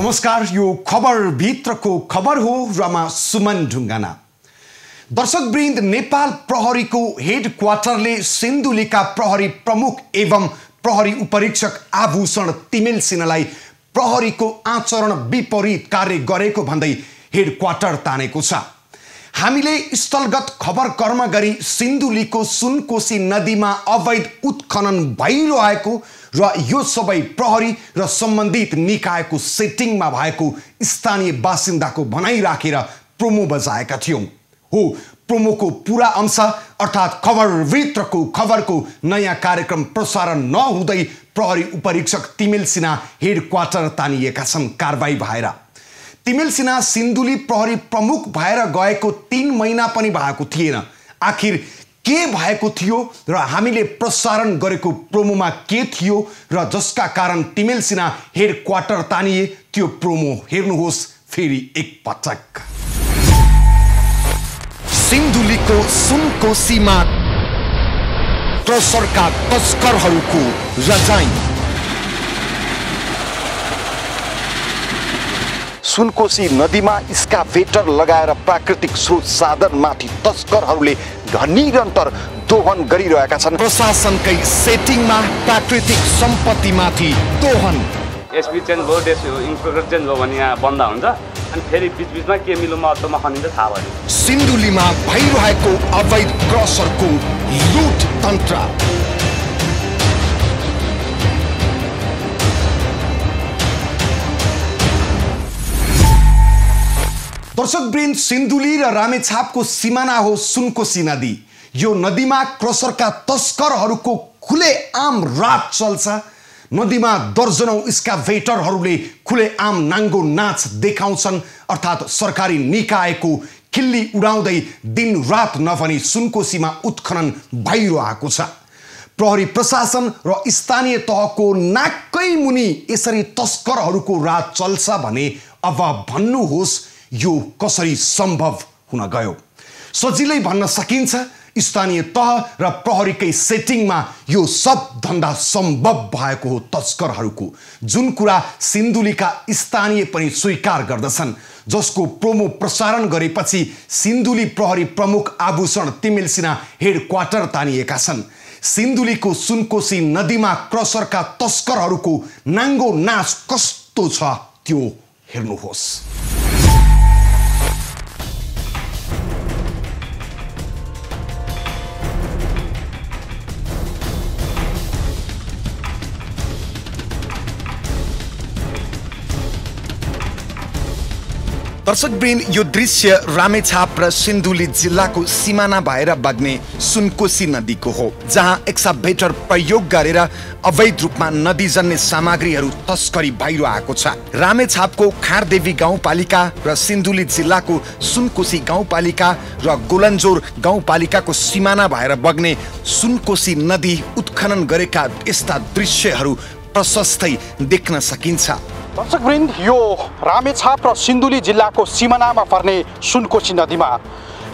नमस्कार, यो खबर भित्रको खबर हो र म सुमन ढुङ्गाना। दर्शकवृन्द, नेपाल प्रहरीको हेड क्वार्टरले सिन्धुलीका प्रहरी प्रमुख एवं प्रहरी उपरीक्षक आभूषण तिमेल सिन्हालाई प्रहरीको आचरण विपरीत कार्य गरेको भन्दै हेड क्वार्टर तानेको छ। हामीले स्थलगत खबर कर्म गरी सिन्धुलीको सुनकोशी नदीमा अवैध उत्खनन भइरहेको र यो सबै प्रहरी र सम्बन्धित निकायको सेटिङमा भएको स्थानीय बासिन्दाको भनाइ राखेर प्रोमो बजाएका थियौं। हो, प्रोमोको पूरा अंश अर्थात् खबर भित्रको खबरको नयाँ कार्यक्रम प्रसारण नहुँदै प्रहरी उपरीक्षक तिमेल सिन्हा हेड क्वार्टर तानिएका छन् कारबाही भएर। तिमेल सिन्हा सिन्धुली प्रहरी प्रमुख भएर गएको 3 महिना पनि भएको थिएन। आखिर के भएको थियो र हामीले प्रसारण गरेको प्रोमोमा के थियो र जसका कारण तिमेल सिन्हा हेड क्वार्टर तानिए, त्यो प्रोमो हेर्नुहोस् फेरि एक पटक। सिन्धुलीको सुनकोशीमा क्रसरका तस्करहरूको रजाई। सुनकोशी नदीमा स्काभेटर लगाएर प्राकृतिक स्रोत साधनमाथि तस्करहरूले निरन्तर दोहन गरिरहेका छन्। प्रशासनकै सेटिङमा प्राकृतिक सम्पत्तिमाथि दोहन। एसपी चेन्ज भयो, इन्सपेक्टर चेन्ज भयो भने यहाँ बन्द हुन्छ अनि फेरि बीचबीचमा के मिलोमा अटोमा खनिन्छ थाहा भयो। सिन्धुलीमा भइरहेको अवैध क्रसरको लुट तन्त्र। दर्शकवृन्द, सिन्धुली र रामेछापको सिमाना हो सुनकोशी नदी। यो नदीमा क्रसरका तस्करहरूको खुलेआम राज चल्छ। नदीमा दर्जनौं स्काभेटरहरूले खुलेआम नाङ्गो नाच देखाउँछन्, अर्थात् सरकारी निकायको खिल्ली उडाउँदै दिन रात नभनी सुनकोशीमा उत्खनन भइरहेको छ। प्रहरी प्रशासन र स्थानीय तहको नाकै मुनि यसरी तस्करहरूको राज चल्छ भने अब भन्नुहोस् यो कसरी सम्भव हुन गयो? सजिलै भन्न सकिन्छ, स्थानीय तह र प्रहरीकै सेटिङमा यो सब धन्दा सम्भव भएको हो तस्करहरूको, जुन कुरा सिन्धुलीका स्थानीय पनि स्वीकार गर्दछन्। जसको प्रोमो प्रसारण गरेपछि सिन्धुली प्रहरी प्रमुख आभूषण तिमेल सिन्हा हेड क्वार्टर तानिएका छन्। सिन्धुलीको सुनकोशी नदीमा क्रसरका तस्करहरूको नाङ्गो नाच कस्तो छ त्यो हेर्नुहोस्। दर्शकवृन्द, यो दृश्य रामेछाप र सिन्धुली जिल्लाको सिमाना भएर बग्ने सुनकोशी नदीको हो, जहाँ एक्सकाभेटर प्रयोग गरेर अवैध रूपमा नदीजन्य सामग्रीहरू तस्करी भइरहेको छ। रामेछापको खारदेवी गाउँपालिका र सिन्धुली जिल्लाको सुनकोशी गाउँपालिका र गोलन्जोर गाउँपालिकाको सिमाना भएर बग्ने सुनकोशी नदी उत्खनन गरेका यस्ता दृश्यहरू प्रशस्तै देख्न सकिन्छ। दर्शकवृन्द, यो रामेछाप र सिन्धुली जिल्लाको सिमानामा पर्ने सुनकोशी नदीमा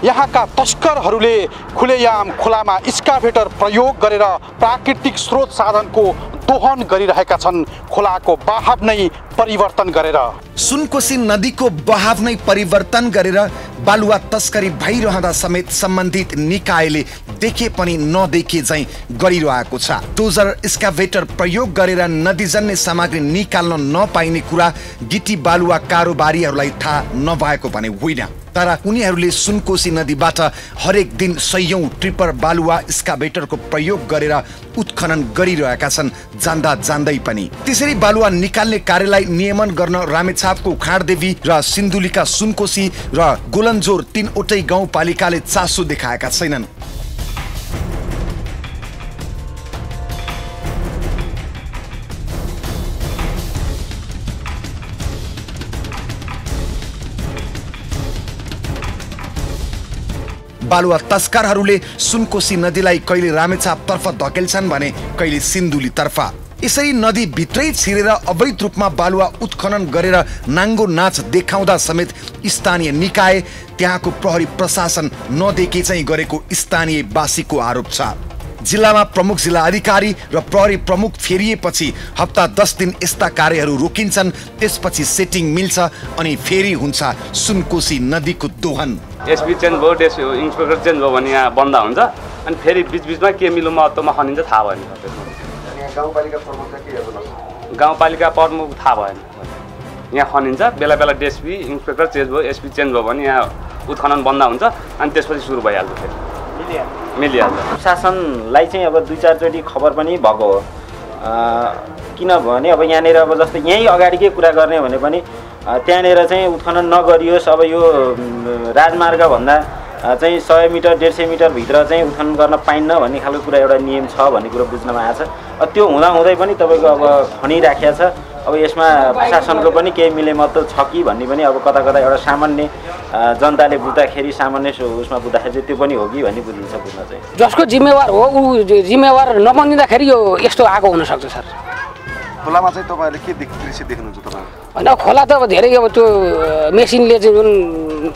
यहाँका तस्करहरूले खुलेआम खोलामा स्काभेटर प्रयोग गरेर प्राकृतिक स्रोत साधनको दोहन गरिरहेका छन्, खोलाको बहाव नै परिवर्तन गरेर। सुनकोशी नदीको बहाव नै परिवर्तन गरेर बालुवा तस्करी भइरहँदा समेत सम्बन्धित निकायले देखे पनि नदेखे झैं गरिरहेको छ। डोजर स्काभेटर प्रयोग गरेर नदीजन्य सामग्री निकाल्न नपाइने कुरा गिटी बालुवा कारोबारीहरूलाई थाहा नभएको भने होइन, तर उनीहरूले सुनकोशी नदीबाट हरेक दिन सयौं ट्रिपर बालुवा स्काभेटरको प्रयोग गरेर उत्खनन गरिरहेका छन् जान्दा जान्दै पनि। त्यसरी बालुवा निकाल्ने कार्यलाई नियमन गर्न रामेछापको खारदेवी र सिन्धुलीका सुनकोशी र गोलन्जोर 3वटै गाउँपालिकाले चासो देखाएका छैनन्। बालुवा तस्करहरूले सुनकोशी नदीलाई कहिले रामेछापतर्फ धकेल्छन् भने कहिले सिन्धुलीतर्फ। यसरी नदी भित्रै छिरेर अवैध रूपमा बालुवा उत्खनन गरेर नाङ्गो नाच देखाउँदा समेत स्थानीय निकाय, त्यहाँको प्रहरी प्रशासन नदेखे चाहिँ गरेको स्थानीय बासीको आरोप छ। जिल्लामा प्रमुख जिल्ला अधिकारी र प्रहरी प्रमुख फेरिएपछि हप्ता 10 दिन यस्ता कार्यहरू रोकिन्छन्। त्यसपछि सेटिङ मिल्छ अनि फेरि हुन्छ सुनकोशी नदीको दोहन। एसपी चेन्ज भयो, इन्सपेक्टर चेन्ज भयो भने यहाँ बन्द हुन्छ अनि फेरि बिचबिचमा के मिलो महत्त्वमा खनिन्छ थाहा भएन। गाउँपालिका प्रमुख थाहा भएन। यहाँ खनिन्छ, बेला बेला डिएसपी इन्सपेक्टर चेन्ज भयो, एसपी चेन्ज भयो भने यहाँ उत्खनन बन्द हुन्छ अनि त्यसपछि सुरु भइहाल्छ, फेरि मिलिहाल्छ। प्रशासनलाई चाहिँ अब 2-4 चोटि खबर पनि भएको हो। किनभने अब यहाँनिर अब जस्तै यहीँ अगाडिकै कुरा गर्ने भने पनि त्यहाँनिर चाहिँ उत्खनन नगरियोस्, अब यो राजमार्गभन्दा चाहिँ 100 मिटर 150 मिटर भित्र चाहिँ उत्खनन गर्न पाइन्न भन्ने खालको कुरा एउटा नियम छ भन्ने कुरो बुझ्नमा आएको छ। त्यो हुँदाहुँदै पनि तपाईँको अब खनिराखेको छ। अब यसमा प्रशासनको पनि केही मिलेमत्तो छ कि भन्ने पनि अब कता कता एउटा सामान्य जनताले बुझ्दाखेरि सामान्य उसमा बुझ्दाखेरि त्यो पनि हो कि भन्ने बुझिन्छ। बुझ्न चाहिँ जसको जिम्मेवार हो ऊ जिम्मेवार नबनिँदाखेरि यो यस्तो आएको हुनसक्छ सर। खोलामा चाहिँ तपाईँहरूले के दृश्य देख्नुहुन्छ तपाईँ? होइन, खोला त अब धेरै अब त्यो मेसिनले चाहिँ जुन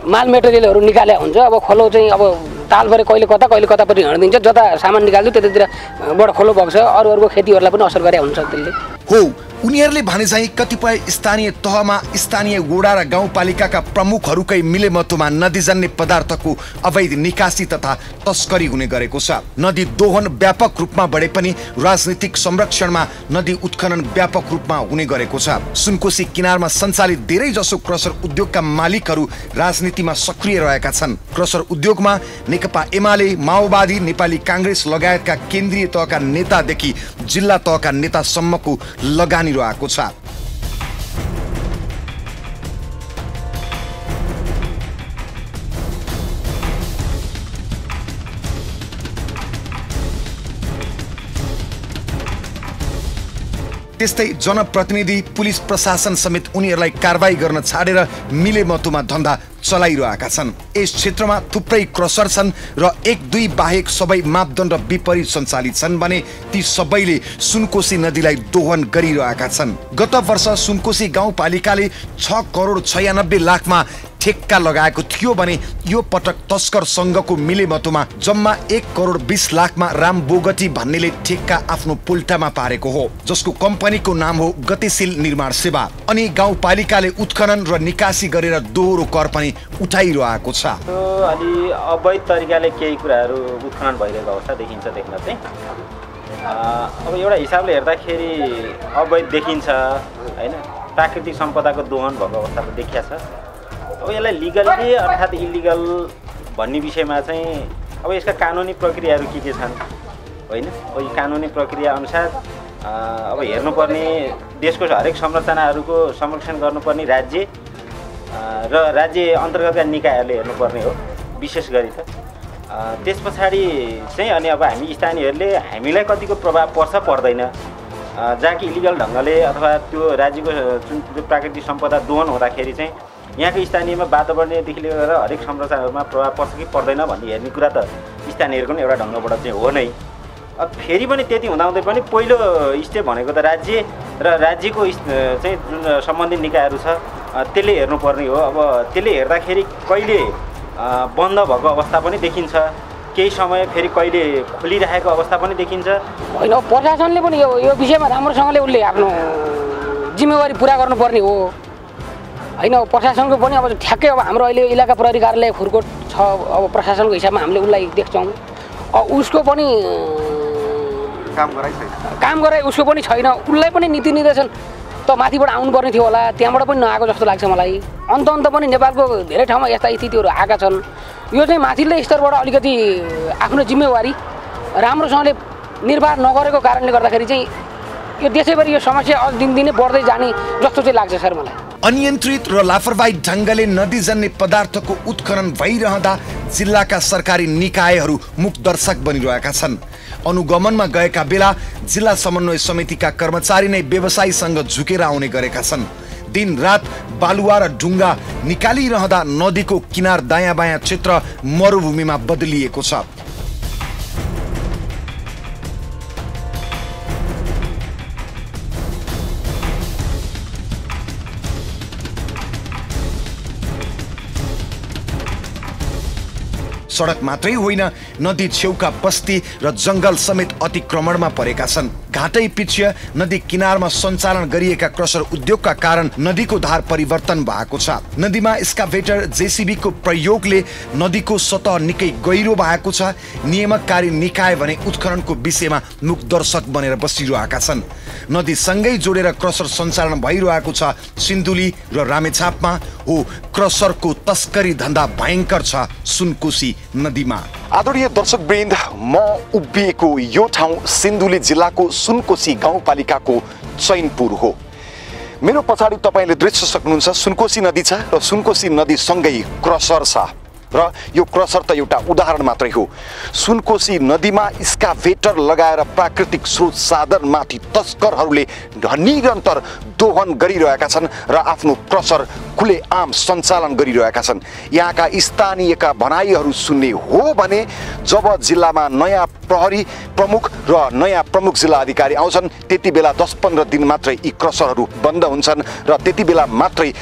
माल मेटेरियलहरू निकाले हुन्छ, अब खोलो चाहिँ अब तालभरि कहिले कतापट्टि हिँडिदिन्छ। जता सामान निकाल्छु त्यतातिर बडो खोलो बग्छ, अरूको खेतीहरूलाई पनि असर गरे हुन्छ त्यसले। हो, उनीहरूले भने चाहिँ कतिपय स्थानीय तहमा स्थानीय वडा र गाउँपालिकाका प्रमुखहरूकै मिलेमतोमा नदीजन्य पदार्थको अवैध निकासी तथा तस्करी हुने गरेको छ। नदी दोहन व्यापक रूपमा बढे पनि राजनीतिक संरक्षणमा नदी उत्खनन व्यापक रूपमा हुने गरेको छ। सुनकोशी किनारमा सञ्चालित धेरै जसो क्रसर उद्योगका मालिकहरू राजनीतिमा सक्रिय रहेका छन्। क्रसर उद्योगमा नेकपा एमाले, माओवादी, नेपाली काङ्ग्रेस लगायतका केन्द्रीय तहका नेतादेखि जिल्ला तहका नेतासम्मको लगानी रहेको छ। त्यस्तै जनप्रतिनिधि, पुलिस प्रशासन समेत उनीहरूलाई कारबाही गर्न छाडेर मिलेमतोमा धन्दा चलाइरहेका छन्। यस क्षेत्रमा थुप्रै क्रसर छन् र 1-2 बाहेक सबै मापदण्ड विपरीत सञ्चालित छन् भने ती सबैले सुनकोशी नदीलाई दोहन गरिरहेका छन्। गत वर्ष सुनकोशी गाउँपालिकाले 6 करोड 96 लाखमा ठेक्का लगाएको थियो भने यो पटक तस्कर संघको मिलेमतोमा जम्मा 1 करोड 20 लाखमा राम बोगटी भन्नेले ठेक्का आफ्नो पुल्टामा पारेको हो, जसको कम्पनीको नाम हो गतिशील निर्माण सेवा। अनि गाउँपालिकाले उत्खनन र निकासी गरेर दोहोरो कर पनि उठाइरहेको छ। अलि अवैध तरिकाले केही कुराहरू उत्खनन भइरहेको अवस्था देखिन्छ। देख्न चाहिँ अब एउटा हिसाबले हेर्दाखेरि अवैध देखिन्छ हैन, प्राकृतिक सम्पदाको दोहन भएको अवस्था देखिया छ। अब यसलाई लिगली अर्थात् इलिगल भन्ने विषयमा चाहिँ अब यसका कानुनी प्रक्रियाहरू के छन् होइन। अब यो कानुनी प्रक्रिया अनुसार अब हेर्नुपर्ने देशको हरेक संरचनाहरूको संरक्षण गर्नुपर्ने राज्य र राज्य अन्तर्गतका निकायहरूले हेर्नुपर्ने हो विशेष गरी त। त्यस पछाडि चाहिँ अनि अब हामी स्थानीयहरूले हामीलाई कतिको प्रभाव पर्छ पर्दैन, जहाँ कि इलिगल ढङ्गले अथवा त्यो राज्यको जुन प्राकृतिक सम्पदा दोहन हुँदाखेरि चाहिँ यहाँको स्थानीयमा वातावरणदेखि लिएर हरेक संरचनाहरूमा प्रभाव पर्छ कि पर्दैन भन्ने हेर्ने कुरा त स्थानीयहरूको पनि एउटा ढङ्गबाट चाहिँ हो नै। अब फेरि पनि त्यति हुँदाहुँदै पनि पहिलो स्टेप भनेको त राज्य र राज्यको चाहिँ जुन सम्बन्धित निकायहरू छ त्यसले हेर्नुपर्ने हो। अब त्यसले हेर्दाखेरि कहिले बन्द भएको अवस्था पनि देखिन्छ, केही समय फेरि कहिले खोलिरहेको अवस्था पनि देखिन्छ। होइन, प्रशासनले पनि यो विषयमा राम्रोसँगले उसले आफ्नो जिम्मेवारी पुरा गर्नुपर्ने हो होइन। प्रशासनको पनि अब ठ्याक्कै अब हाम्रो अहिले इलाका प्रहरी कार्यालय खुरकोट छ, अब प्रशासनको हिसाबमा हामीले उसलाई देख्छौँ। उसको पनि काम गराइ उसको पनि छैन। उसलाई पनि नीति निर्देशन त माथिबाट आउनुपर्ने थियो होला, त्यहाँबाट पनि नआएको जस्तो लाग्छ मलाई। अन्त पनि नेपालको धेरै ठाउँमा यस्ता स्थितिहरू आएका छन्। यो चाहिँ माथिल्लो स्तरबाट अलिकति आफ्नो जिम्मेवारी राम्रोसँगले निर्वाह नगरेको कारणले गर्दाखेरि चाहिँ यो देशैभरि यो समस्या अझ दिनदिनै बढ्दै जाने जस्तो चाहिँ लाग्छ सर मलाई। अनियन्त्रित र लापरवाही ढङ्गले नदीजन्य पदार्थको उत्खनन भइरहँदा जिल्लाका सरकारी निकायहरू मुखदर्शक बनिरहेका छन्। अनुगमनमा गएका बेला जिल्ला समन्वय समितिका कर्मचारी नै व्यवसायीसँग झुकेर आउने गरेका छन्। दिन रात बालुवा र ढुङ्गा निकालिरहँदा नदीको किनार दायाँ बायाँ क्षेत्र मरुभूमिमा बदलिएको छ। सडक मात्रै होइन, नदी छेउका बस्ती र जंगल समेत अतिक्रमणमा परेका छन्। घाटै पिछ्य नदी किनारमा सञ्चालन गरिएका क्रसर उद्योगका कारण नदीको धार परिवर्तन भएको छ। नदीमा एक्सकाभेटर जेसीबी को प्रयोगले नदीको सतह निकै गहिरो भएको छ। नियामककारी निकाय भने उत्खननको विषयमा मुखदर्शक बनेर बसिरहेका छन्। नदीसँगै जोडेर क्रसर सञ्चालन भइरहेको छ। सिन्धुली र रामेछापमा हो क्रसरको तस्करी धन्दा भयङ्कर छ सुनकोशी नदीमा। आदरणीय दर्शकवृन्द, म उभिएको यो ठाउँ सिन्धुली जिल्लाको सुनकोशी गाउँपालिकाको चैनपुर हो। मेरो पछाडि तपाईले दृश्य सक्नुहुन्छ, सुनकोशी नदी छ र सुनकोशी नदीसँगै क्रसर छ र यो क्रसर त एउटा उदाहरण मात्रै हो। सुनकोशी नदीमा एक्सकाभेटर लगाएर प्राकृतिक स्रोत साधनमाथि तस्करहरूले निरन्तर दोहन गरिरहेका छन् र आफ्नो क्रसर खुलेआम सञ्चालन गरिरहेका छन्। यहाँका स्थानीयका भनाइहरू सुन्ने हो भने जब जिल्लामा नयाँ प्रहरी प्रमुख र नयाँ प्रमुख जिल्ला अधिकारी आउँछन् त्यति बेला 10-15 दिन मात्रै यी क्रसरहरू बन्द हुन्छन् र त्यति बेला मात्रै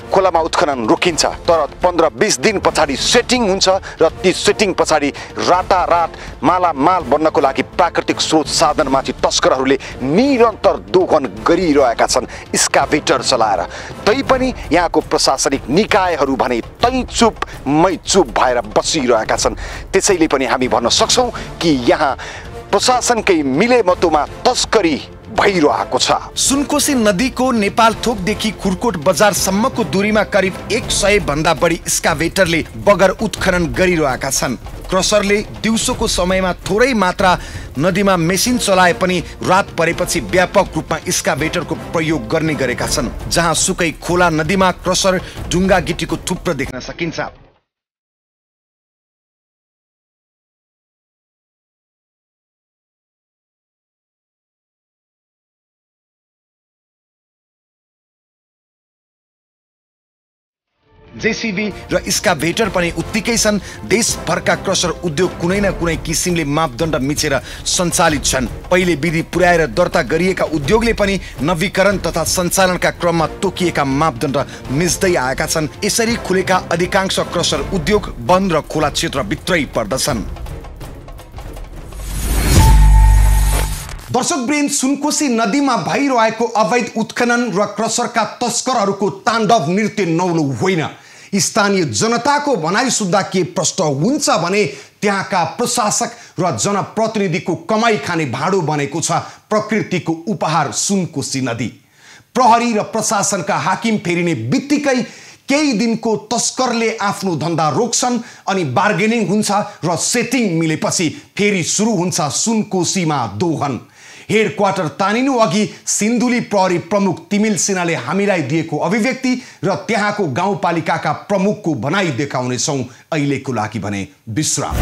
खोलामा उत्खनन रोकिन्छ। तर 15-20 दिन पछाडि सेटिङ हुन्छ र ती सेटिङ पछाडि रातारात मालामाल बन्नको लागि प्राकृतिक स्रोत साधनमाथि तस्करहरूले निरन्तर दोहन गरिरहेका छन् एक्सकाभेटर चलाएर। तैपनि यहाँको प्रशासनिक निकायहरू भने तै चुप मै चुप भएर बसिरहेका छन्। त्यसैले पनि हामी भन्न सक्छौँ कि यहाँ प्रशासनकै मिलेमतोमा तस्करी भइरहेको छ। सुनकोशी नदीको नेपाल थोकदेखि कुर्कोट बजारसम्मको दूरीमा करिब 100 भन्दा बढी एक्सकाभेटरले बगर उत्खनन गरिरहेका छन्। क्रसरले दिउँसोको समयमा थोरै मात्रा नदीमा मेसिन चलाए पनि रात परेपछि व्यापक रूपमा एक्सकाभेटरको प्रयोग गर्ने गरेका छन्। जहाँ सुकै खोला नदीमा क्रसर ढुङ्गा गिटीको थुप्रो देख्न सकिन्छ। जेसीबी र एक्सकाभेटर पनि उत्तिकै छन्। देशभरका क्रसर उद्योग कुनै न कुनै किसिमले मापदण्ड मिचेर सञ्चालित छन्। पहिले विधि पुर्याएर दर्ता गरिएका उद्योगले पनि नवीकरण तथा सञ्चालनका क्रममा तोकिएका मापदण्ड मिच्दै आएका छन्। यसरी खुलेका अधिकांश क्रसर उद्योग वन र खोला क्षेत्रभित्रै पर्दछन्। दर्शकवृन्द, सुनकोशी नदीमा भइरहेको अवैध उत्खनन र क्रसरका तस्करहरूको ताण्डव नृत्य नौलो होइन। स्थानीय जनताको भनाइ सुन्दा के प्रश्न हुन्छ भने त्यहाँका प्रशासक र जनप्रतिनिधिको कमाई खाने भाँडो बनेको छ प्रकृतिको उपहार सुनकोशी नदी। प्रहरी र प्रशासनका हाकिम फेरिने बित्तिकै केही दिनको तस्करले आफ्नो धन्दा रोक्छन् अनि बार्गेनिङ हुन्छ र सेटिङ मिलेपछि फेरि सुरु हुन्छ सुनकोशीमा दोहन। हेडक्वार्टर तानिनु अघि सिन्धुली प्रहरी प्रमुख तिमिल सिन्हाले हामीलाई दिएको अभिव्यक्ति र त्यहाँको गाउँपालिकाका प्रमुखको भनाइ देखाउनेछौँ। अहिलेको लागि भने विश्राम।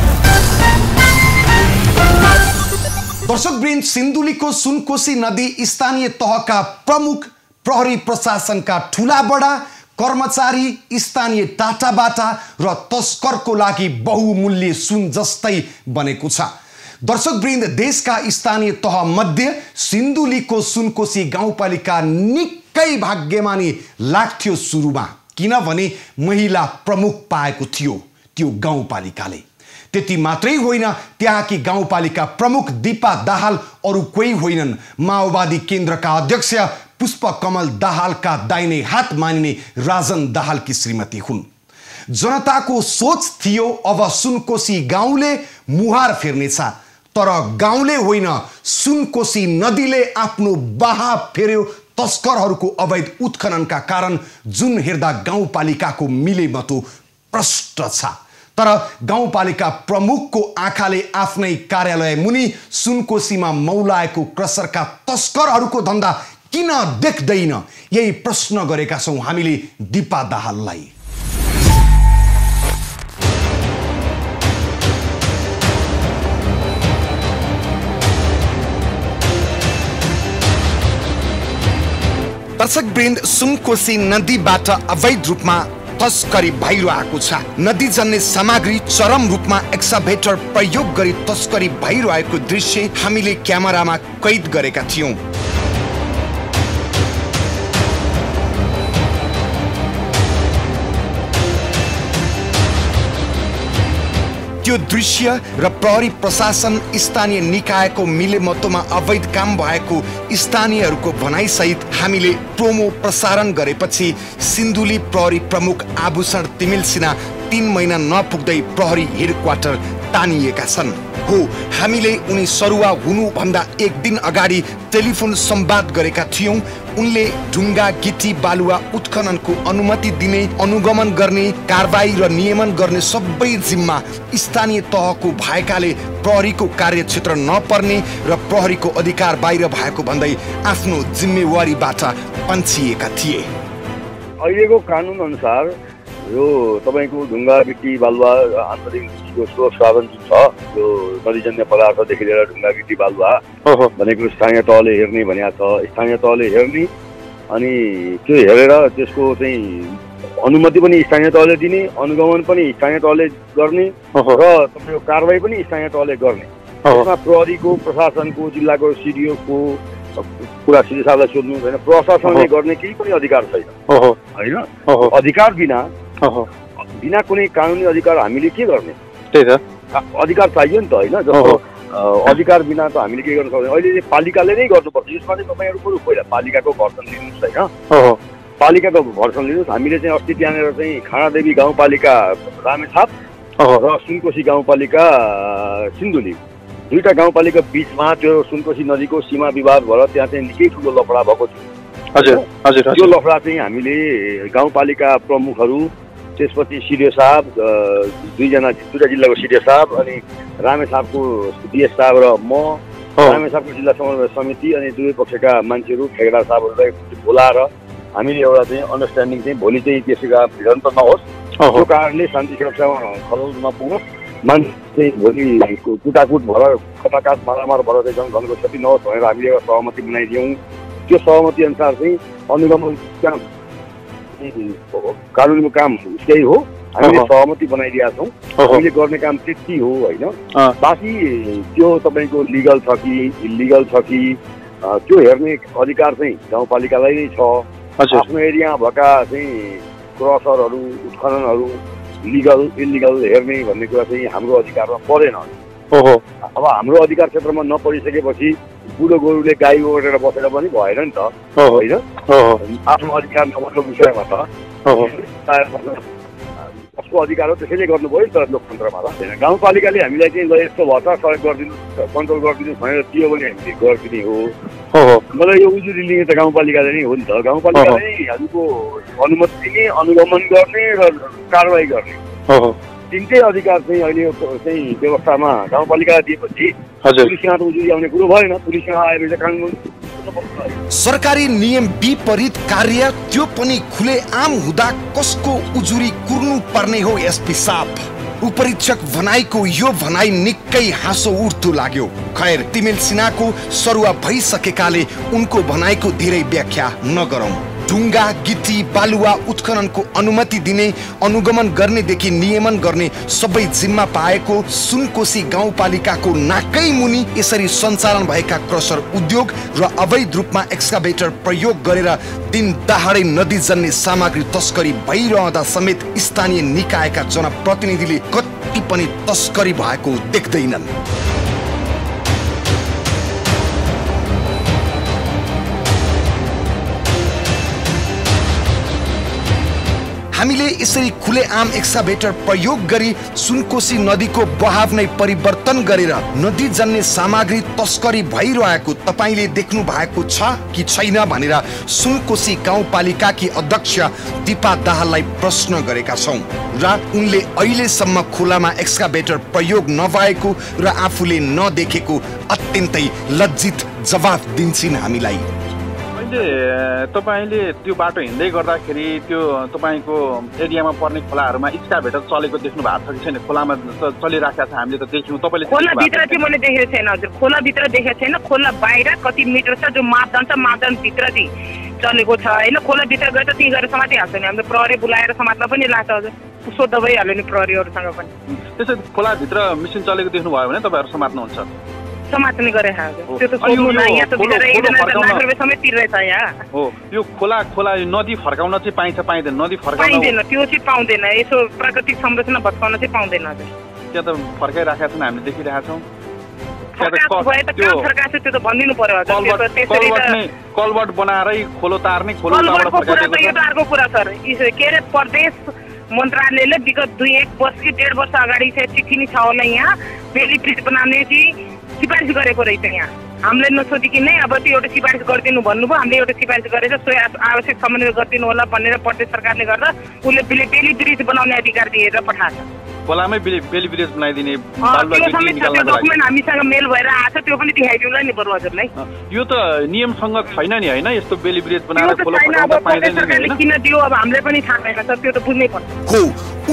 दर्शकवृन्द, सिन्धुलीको सुनकोशी नदी स्थानीय तहका प्रमुख, प्रहरी प्रशासनका ठुला बडा कर्मचारी, स्थानीय टाटाबाटा र तस्करको लागि बहुमूल्य सुन जस्तै बनेको छ। दर्शकवृन्द, देशका स्थानीय तह मध्ये सिन्धुलीको सुनकोशी गाउँपालिका निकै भाग्यमानी लाग्थ्यो सुरुमा, किनभने महिला प्रमुख पाएको थियो त्यो गाउँपालिकाले। त्यति मात्रै होइन, त्यहाँकी गाउँपालिका प्रमुख दीपा दाहाल अरू कोही होइनन्, माओवादी केन्द्रका अध्यक्ष पुष्पकमल दाहालका दाहिने हात मानिने राजन दाहालकी श्रीमती हुन्। जनताको सोच थियो अब सुनकोशी गाउँले मुहार फेर्नेछ, तर गाउँले होइन सुनकोशी नदीले आफ्नो बहाव फेर्यो तस्करहरूको अवैध उत्खननका कारण। जुन हेर्दा गाउँपालिकाको मिलेमतो प्रष्ट छ, तर गाउँपालिका प्रमुखको आँखाले आफ्नै कार्यालय मुनि सुनकोशीमा मौलाएको क्रसरका तस्करहरूको धन्दा किन देख्दैन, यही प्रश्न गरेका छौँ हामीले दीपा दाहाललाई। दर्शकवृन्द, सुनकोशी नदीबाट अवैध रूपमा तस्करी भइरहेको छ। नदी जन्ने सामग्री चरम रूपमा एक्सकाभेटर प्रयोग गरी तस्करी भइरहेको दृश्य हामीले क्यामेरामा कैद गरेका थियौं। त्यो दृश्य र प्रहरी प्रशासन स्थानीय निकायको मिलेमतोमा अवैध काम भएको स्थानीयहरूको भनाइसहित हामीले प्रोमो प्रसारण गरेपछि सिन्धुली प्रहरी प्रमुख आभूषण तिमिल सिन्हा 3 महिना नपुग्दै प्रहरी हेडक्वार्टर तानिएका छन्। हो, हामीले उनी सरुवा हुनुभन्दा 1 दिन अगाडि टेलिफोन संवाद गरेका थियौं। उनले ढुङ्गा गिटी बालुवा उत्खननको अनुमति दिने, अनुगमन गर्ने, कारबाही र नियमन गर्ने सबै जिम्मा स्थानीय तहको भएकाले प्रहरीको कार्यक्षेत्र नपर्ने र प्रहरीको अधिकार बाहिर भएको भन्दै आफ्नो जिम्मेवारीबाट पन्छिएका थिए। अहिलेको कानुन अनुसार यो तपाईको ढुङ्गा गिटी बालुवा आन्तरिक स्रोत साधन जुन छ यो नदीजन्य पदार्थदेखि लिएर ढुङ्गा गिटी बालुवा भनेको स्थानीय तहले हेर्ने भनेको छ। स्थानीय तहले हेर्ने अनि त्यो हेरेर त्यसको चाहिँ अनुमति पनि स्थानीय तहले दिने, अनुगमन पनि स्थानीय तहले गर्ने र तपाईँको कारबाही पनि स्थानीय तहले गर्ने। त्यसमा प्रहरीको, प्रशासनको, जिल्लाको सिडिओको कुरा सिधै साहबलाई सोध्नु होइन। प्रशासनले गर्ने केही पनि अधिकार छैन होइन। अधिकार बिना कुनै कानुनी अधिकार हामीले के गर्ने? त्यही त, अधिकार चाहियो नि त होइन। जस्तो अधिकार बिना त हामीले के गर्न सक्दैनौँ। अहिले पालिकाले नै गर्नुपर्छ। यसमा चाहिँ तपाईँहरू बरु पहिला पालिकाको भर्सन लिनुहोस् होइन। पालिकाको भर्सन लिनुहोस्। हामीले चाहिँ अस्ति त्यहाँनिर चाहिँ खानादेवी गाउँपालिका रामेछाप र सुनकोशी गाउँपालिका सिन्धुली, दुईटा गाउँपालिका बिचमा त्यो सुनकोशी नदीको सीमा विवाद भएर त्यहाँ चाहिँ निकै ठुलो लफडा भएको थियो। हजुर हजुर। त्यो लफडा चाहिँ हामीले गाउँपालिका प्रमुखहरू, त्यसपछि सिडिओ साहब, दुईटा जिल्लाको सिडिओ साहब अनि रामेछापको डिएस साहब र म, रामेछापको जिल्ला समन्वय समिति अनि दुवै पक्षका मान्छेहरू, ठेकेदार साहबहरूलाई बोलाएर हामीले एउटा चाहिँ अन्डरस्ट्यान्डिङ चाहिँ भोलि चाहिँ त्यसका भिडन्त नहोस्, त्यो कारणले शान्ति सुरक्षामा खलल नपुगोस्, मान्छे चाहिँ भोलि कुटाकुट भएर कटाकाट मारामार भएर चाहिँ जनधनको क्षति नहोस् भनेर हामीले एउटा सहमति बनाइदियौँ। त्यो सहमति अनुसार चाहिँ अनुगमन काम कानुनको काम त्यही हो। हामीले सहमति बनाइदिएका छौँ। हामीले गर्ने काम त्यति हो होइन। बाँकी त्यो तपाईँको लिगल छ कि इलिगल छ कि त्यो हेर्ने अधिकार चाहिँ गाउँपालिकालाई नै छ। आफ्नो एरियामा भएका चाहिँ क्रसरहरू, उत्खननहरू लिगल इलिगल हेर्ने भन्ने कुरा चाहिँ हाम्रो अधिकारमा परेन। अब हाम्रो अधिकार क्षेत्रमा नपरिसकेपछि बुढो गोरुले गाई ओढेर बसेर पनि भएन नि त होइन। आफ्नो अधिकार नभएको विषयमा त कसको अधिकार हो त्यसैले गर्नुभयो नि त लोकतन्त्रमा त। गाउँपालिकाले हामीलाई चाहिँ यस्तो भएछ सहयोग गरिदिनु, कन्ट्रोल गरिदिनु भनेर दियो भने हामीले गरिदिने हो। मलाई यो उजुरी लिने त गाउँपालिकाले नै हो नि त। गाउँपालिकाले नै हामीको अनुमति दिने, अनुगमन गर्ने र कारबाही गर्ने तिनटै अधिकार चाहिँ अहिले चाहिँ व्यवस्थामा गाउँपालिकालाई दिएपछि पुलिससँग त उजुरी आउने कुरो भएन। पुलिससँग आएपछि कानुन सरकारी नियम विपरीत कार्य, त्यो पनि खुले आम हुँदा कसको उजुरी कुर्नु पर्ने हो एसपी साहब। उपरीक्षक भनाइको यो भनाइ निकै हाँसो उठ्दो लाग्यो। खैर, तिमिल सिन्हाको सरुवा भइसकेकाले उनको भनाइको धेरै व्याख्या नगरौं। ढुङ्गा गिटी बालुवा उत्खननको अनुमति दिने, अनुगमन गर्नेदेखि नियमन गर्ने सबै जिम्मा पाएको सुनकोशी गाउँपालिकाको नाकै मुनि यसरी सञ्चालन भएका क्रसर उद्योग र अवैध रूपमा एक्सकाभेटर प्रयोग गरेर दिन दहाडै नदीजन्य सामग्री तस्करी भइरहँदा समेत स्थानीय निकायका जनप्रतिनिधिले कति पनि तस्करी भएको देख्दैनन्। हामीले यसरी खुलेआम एक्सकाभेटर प्रयोग गरी सुनकोशी नदीको बहाव नै परिवर्तन गरेर नदीजन्य सामग्री तस्करी भइरहेको तपाईले देख्नु भएको छ कि छैन भनेर सुनकोशी गाउँपालिकाकी अध्यक्ष दीपा दाहाललाई प्रश्न गरेका छौं र उनले अहिलेसम्म खोलामा एक्सकाभेटर प्रयोग नभएको र आफूले नदेखेको अत्यन्तै लज्जित जवाफ दिन्छिन् हामीलाई। तपाईले त्यो बाटो हिँड्दै गर्दाखेरि त्यो तपाईको एरियामा पर्ने खोलाहरुमा एक्सकाभेटर चलेको देख्नु भएको छ कि छैन? खोलामा चलिराखेको छ, हामीले त देख्यौं। तपाईले खोला भित्र चाहिँ मैले देखेको छैन हजुर। खोला भित्र देखेको छैन। खोला बाहिर कति मिटर छ जो मापदण्ड छ, मापदण्ड भित्र चाहिँ चलेको छ हैन। खोला भित्र गएर त्यही गरेर समातिहाल्छ नि। हामीले प्रहरी बोलाएर समात्न पनि लाग्छ हजुर। सोध्दा भइहाल्यो नि प्रहरीहरुसँग पनि। त्यसै खोला भित्र मिसिन चलेको देख्नु भयो भने तपाईहरु समात्नुहुन्छ? समात्ने गरे हजुर। त्यो त सोध्नु न, यहाँ त भित्र एकजना लाख रुपैयाँ समेत तिर्दैछ यहाँ। हो, यो खोला नदी फर्काउन चाहिँ पाइन्छ पाइँदैन? नदी फर्काउन पाइँदैन, त्यो चाहिँ पाउँदैन। यसो प्राकृतिक संरचना भत्काउन चाहिँ पाउँदैन हजुर। त्यहाँ त फर्काइराखेका छन् हामीले देखिरहेका छौँ कलबट बनाएरै खोलो तार्ने खोलो अर्को कुरा सर के अरे प्रदेश मन्त्रालयले विगत 1 वर्ष कि 1.5 वर्ष अगाडि चाहिँ चिठी नि छ होला यहाँ बेली ब्रिज बनाउने चाहिँ सिफारिस गरेको रहेछ यहाँ हामीले नसोधिकन नै अब त्यो एउटा सिफारिस गरिदिनु भन्नुभयो हामीले एउटा सिफारिस गरेर सोही आवश्यक समन्वय गरिदिनु होला भनेर प्रदेश सरकारले गर्दा उसले बेली ब्रिज बनाउने अधिकार दिएर पठाएको छ खोलामै बेली ब्रिज बनाइदिने डकुमेन्ट हामीसँग मेल भएर आएको छ त्यो पनि देखाइदिउँला नि बरु हजुरलाई यो त नियमसँग छैन नि होइन यस्तो बेली ब्रिज बनाएर खोला पठाउँदा पाइँदैन किन दियो अब हामीले पनि थाहा छैन सर त्यो त बुझ्नै पर्छ हो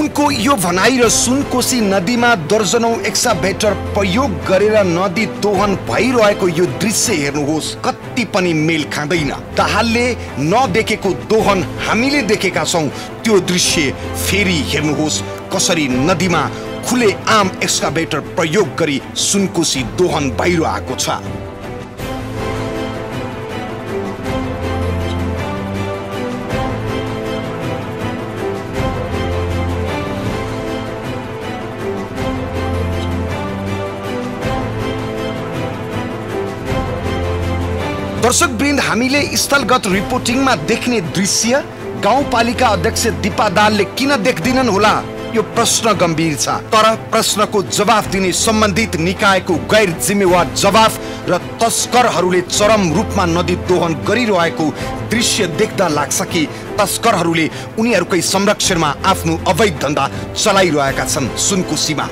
उनको यो भनाइ र सुनकोशी नदीमा दर्जनौं एक्सकाभेटर प्रयोग गरेर नदी दोहन भइरहेको यो दृश्य हेर्नुहोस् कति पनि मेल खाँदैन दाहालले नदेखेको दोहन हामीले देखेका छौं त्यो दृश्य फेरि हेर्नुहोस् कसरी नदीमा खुले आम एक्सकाभेटर प्रयोग गरी सुनकोशी दोहन भइरहेको छ दर्शकवृन्द हामीले स्थलगत रिपोर्टिङमा देख्ने दृश्य गाउँपालिका अध्यक्ष दीपा दाहालले किन देख्दिनन् होला यो प्रश्न गम्भीर छ तर प्रश्नको जवाफ दिने सम्बन्धित निकायको गैर जिम्मेवार जवाफ र तस्करहरूले चरम रूपमा नदी दोहन गरिरहेको दृश्य देख्दा लाग्छ कि तस्करहरूले उनीहरूकै संरक्षणमा आफ्नो अवैध धन्दा चलाइरहेका छन् सुनकोशीमा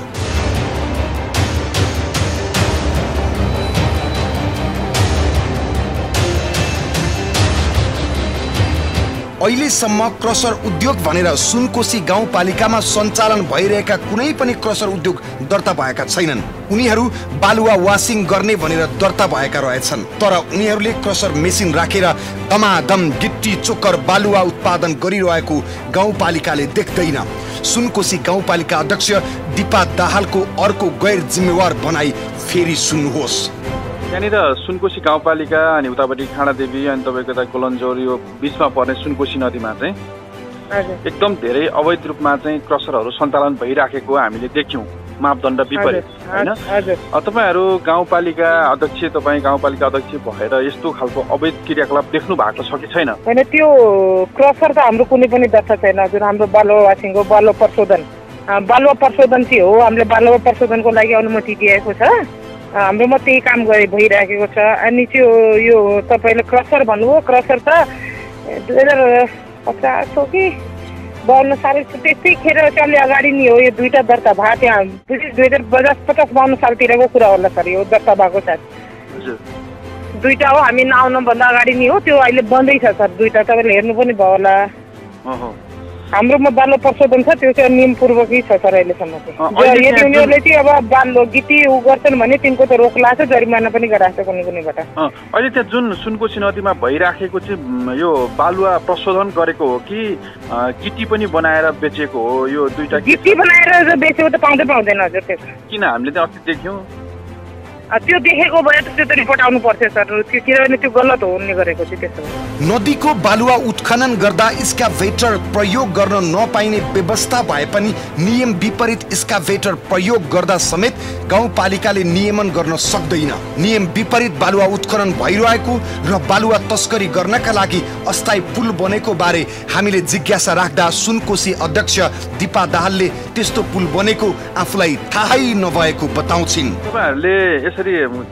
अहिलेसम्म क्रसर उद्योग भनेर सुनकोशी गाउँपालिकामा सञ्चालन भइरहेका कुनै पनि क्रसर उद्योग दर्ता भएका छैनन् उनीहरू बालुवा वासिङ गर्ने भनेर दर्ता भएका रहेछन् तर उनीहरूले क्रसर मेसिन राखेर दमादम गिट्टी चोकर बालुवा उत्पादन गरिरहेको गाउँपालिकाले देख्दैन सुनकोशी गाउँपालिका अध्यक्ष दीपा दाहालको अर्को गैर जिम्मेवार भनाइ फेरि सुन्नुहोस् यहाँनिर सुनकोशी गाउँपालिका अनि उतापट्टि खाँडादेवी अनि तपाईँको यता कोलन्जोर यो बिचमा पर्ने सुनकोशी नदीमा चाहिँ एकदम धेरै अवैध रूपमा चाहिँ क्रसरहरू सञ्चालन भइराखेको हामीले देख्यौँ मापदण्ड विपरीत होइन तपाईँहरू गाउँपालिका अध्यक्ष तपाईँ गाउँपालिका अध्यक्ष भएर यस्तो खालको अवैध क्रियाकलाप देख्नु भएको छ कि छैन होइन त्यो क्रसर त हाम्रो कुनै पनि दर्ता छैन हजुर हाम्रो बालुवा वासिङको बालुवा प्रशोधन चाहिँ हो हामीले बालुवा प्रशोधनको लागि अनुमति दिएको छ हाम्रोमा त्यही काम भइराखेको छ अनि त्यो यो तपाईँले क्रसर भन्नुभयो क्रसर त 2050 हो कि 52 साल त्यस्तै खेर चल्ने अगाडि नि हो यो दुईटा दर्ता भयो त्यहाँ 2050-52 सालतिरको कुरा होला सर यो दर्ता भएको छ दुईटा हो हामी नआउनुभन्दा अगाडि नि हो त्यो अहिले बन्दै छ सर दुईटा तपाईँले हेर्नु पनि भयो होला हाम्रोमा बालुवा प्रशोधन छ त्यो चाहिँ नियमपूर्वकै छ सर अहिलेसम्म चाहिँ यदि उनीहरूले चाहिँ अब बालुवा गिटी गर्छन् भने तिनको त रोक लाग्छ जरिमाना पनि गराएको छ कुनैबाट अहिले त्यहाँ जुन सुनकोशी नदीमा भइराखेको चाहिँ यो बालुवा प्रशोधन गरेको हो कि गिटी पनि बनाएर बेचेको हो यो दुईटा गिटी बनाएर बेचेको त पाउँदैन हजुर त्यो किन हामीले चाहिँ अस्ति देख्यौँ त्यो देखेको भए त्यो त रिपोर्ट आउनु पर्छ सर किनभने त्यो गलत हुने गरेको थियो त्यसो नदीको बालुवा उत्खनन गर्दा स्काभेटर प्रयोग गर्न नपाइने व्यवस्था भए पनि नियम विपरीत स्काभेटर प्रयोग गर्दा समेत गाउँपालिकाले नियमन गर्न सक्दैन नियम विपरीत बालुवा उत्खनन भइरहेको र बालुवा तस्करी गर्नका लागि अस्थायी पुल बनेको बारे हामीले जिज्ञासा राख्दा सुनकोशी अध्यक्ष दीपा दाहालले त्यस्तो पुल बनेको आफूलाई थाहै नभएको बताउँछिन् तपाईहरुले यसरी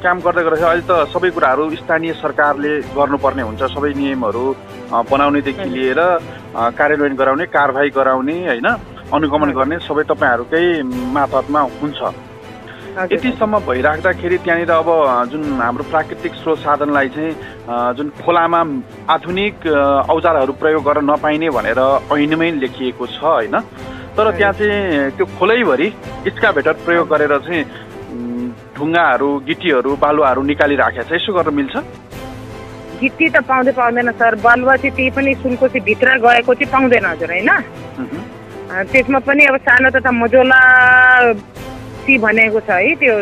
काम गर्दै गर्दा अहिले त सबै कुराहरू स्थानीय सरकारले गर्नुपर्ने हुन्छ सबै नियमहरू बनाउनेदेखि लिएर कार्यान्वयन गराउने कारबाही गराउने हैन अनुगमन गर्ने सबै तपाईहरुकै मातहतमा हुन्छ यतिसम्म भइराख्दाखेरि त्यहाँनिर अब जुन हाम्रो प्राकृतिक स्रोत साधनलाई चाहिँ जुन खोलामा आधुनिक औजारहरू प्रयोग गर्न नपाइने भनेर ऐनमै लेखिएको छ हैन तर त्यहाँ चाहिँ त्यो खोलैभरि स्काभेटर प्रयोग गरेर चाहिँ ढुङ्गाहरू गिटीहरू बालुवाहरू निकालिराखेको छ यसो गर्न मिल्छ गिटी त पाउँदैन सर बालुवा चाहिँ त्यही पनि सुनकोशी भित्र गएको चाहिँ पाउँदैन हजुर हैन त्यसमा पनि अब सानो तथा मजोला भनेको छ है त्यो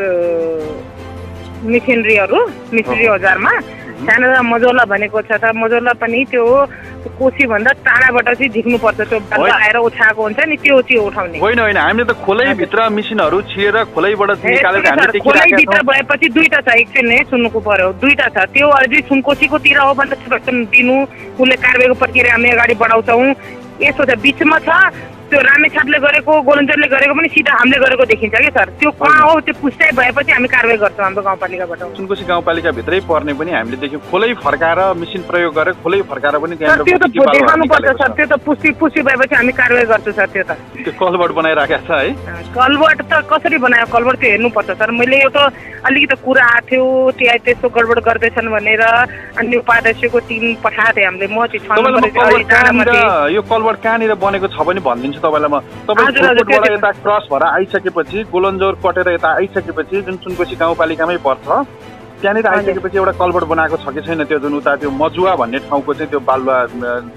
मिसिनरी औजारमा सानो मजौला भनेको छ त मजौला पनि त्यो कोसी भन्दा टाढाबाट चाहिँ झिक्नु पर्छ त्यो बालुवा आएर उठाएको हुन्छ नि त्यो चाहिँ उठाउने होइन होइन हामीले त खोलै भित्र मिसिनहरू छिएर खोलैबाट निकालेर हामीले देखिरहेका छौं खोलै भित्र भएपछि दुईटा छ एकछिन नै सुन्नुको पर्यो दुईटा छ त्यो अझै सुनकोसीकोतिर हो भने त दिनु उसले कारबाहीको प्रक्रिया हामी अगाडि बढाउँछौँ यसो त बिचमा छ त्यो रामेछापले गरेको गोलन्जरले गरेको पनि सिधा हामीले गरेको देखिन्छ कि सर त्यो कहाँ हो त्यो पुष्टि भएपछि हामी कारबाही गर्छौँ हाम्रो गाउँपालिकाबाट सुनकोशी गाउँपालिका भित्रै पर्ने पनि हामीले देख्यौँ खोलै फर्काएर मिसिन प्रयोग गरेर खोलै फर्काएर पनि त्यहाँ त्यो त देखाउनुपर्छ सर त्यो त पुष्टि भएपछि हामी कारबाही गर्छौँ सर त्यो त त्यो कलभर्ट बनाइराखेको छ है कलभर्ट त कसरी बनायो कलभर्ट त्यो हेर्नुपर्छ सर मैले यो त अलिकति कुरा आएको थियो त्यहाँ त्यस्तो गडबड गर्दैछन् भनेर अनि उपाध्यक्षको टिम पठाएको थिएँ हामीले म चाहिँ यो कलभर्ट कहाँनिर बनेको छ भने भनिदिन्छु तपाईँलाई म तपाईँ यता क्रस भएर आइसकेपछि गोलन्जोर कटेर यता आइसकेपछि जुन सुनकोशी गाउँपालिकामै पर्छ त्यहाँनिर आइसकेपछि एउटा कलभर्ट बनाएको छ कि छैन त्यो जुन उता त्यो मजुवा भन्ने ठाउँको चाहिँ त्यो बालुवा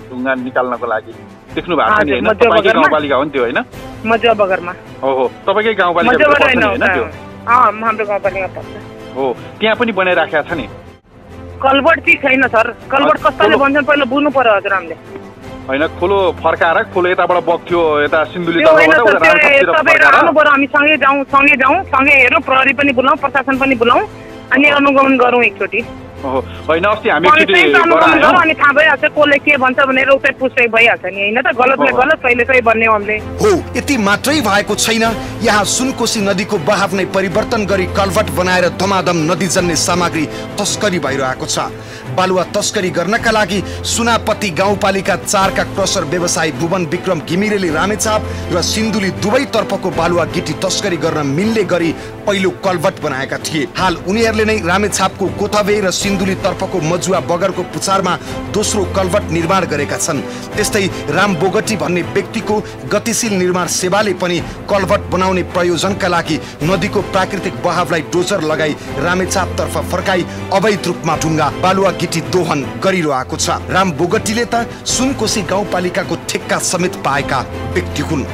ढुङ्गा निकाल्नको लागि देख्नु भएको छ नि होइन तपाईँकै गाउँपालिका हो नि त्यो होइन मजुवा बगरमा हो तपाईँकै गाउँपालिका पर्छ नि होइन त्यो हाम्रो गाउँपालिका पर्छ हो त्यहाँ पनि बनाइराखेको छ नि कलभर्ट चाहिँ छैन सर कलभर्ट कस्ताले भन्छन् पहिला बुझ्नु पर्यो हजुर हामीले होइन खोलो फर्काएर खोलो यताबाट बग्थ्यो यता सिन्धुली आउनु पर्यो हामी सँगै जाउँ सँगै हेरौँ प्रहरी पनि बोलाउँ प्रशासन पनि बोलाउँ अनि अनुगमन गरौँ एकचोटि होइन अस्ति हामी अनि थाहा भइहाल्छ कसले के भन्छ भनेर उतै पुष्टि भइहाल्छ नि होइन त गलतले गलत सहीले सही भन्ने हो हामीले हो यति मात्रै भएको छैन यहाँ सुनकोशी नदीको बहाव नै परिवर्तन गरी कलभर्ट बनाएर धमाधम नदीजन्य सामग्री तस्करी भइरहेको छ बालुवा तस्करी गर्नका लागि सुनापति गाउँपालिका 4 का क्रसर व्यवसायी भुवन विक्रम घिमिरेले रामेछाप र सिन्धुली दुवै तर्फको बालुवा गिटी तस्करी गर्न मिल्ने गरी पहिलो कलभर्ट बनाएका थिए हाल उनीहरूले नै रामेछापको कोथावे र सिन्धुली तर्फको मजुवा बगरको पुछारमा दोस्रो कलभर्ट निर्माण गरेका छन् त्यस्तै राम बोगटी भन्ने व्यक्तिको गतिशील निर्माण सेवाले पनि कलभर्ट बनाउने प्रयोजनका लागि नदीको प्राकृतिक बहावलाई डोजर लगाई रामेछाप तर्फ फर्काई अवैध रूपमा ढुङ्गा बालुवा गिटी दोहन गरिरहेको छ राम बोगटीले त सुनकोशी गाउँपालिकाको ठेक्का समेत पाएका व्यक्ति हुन्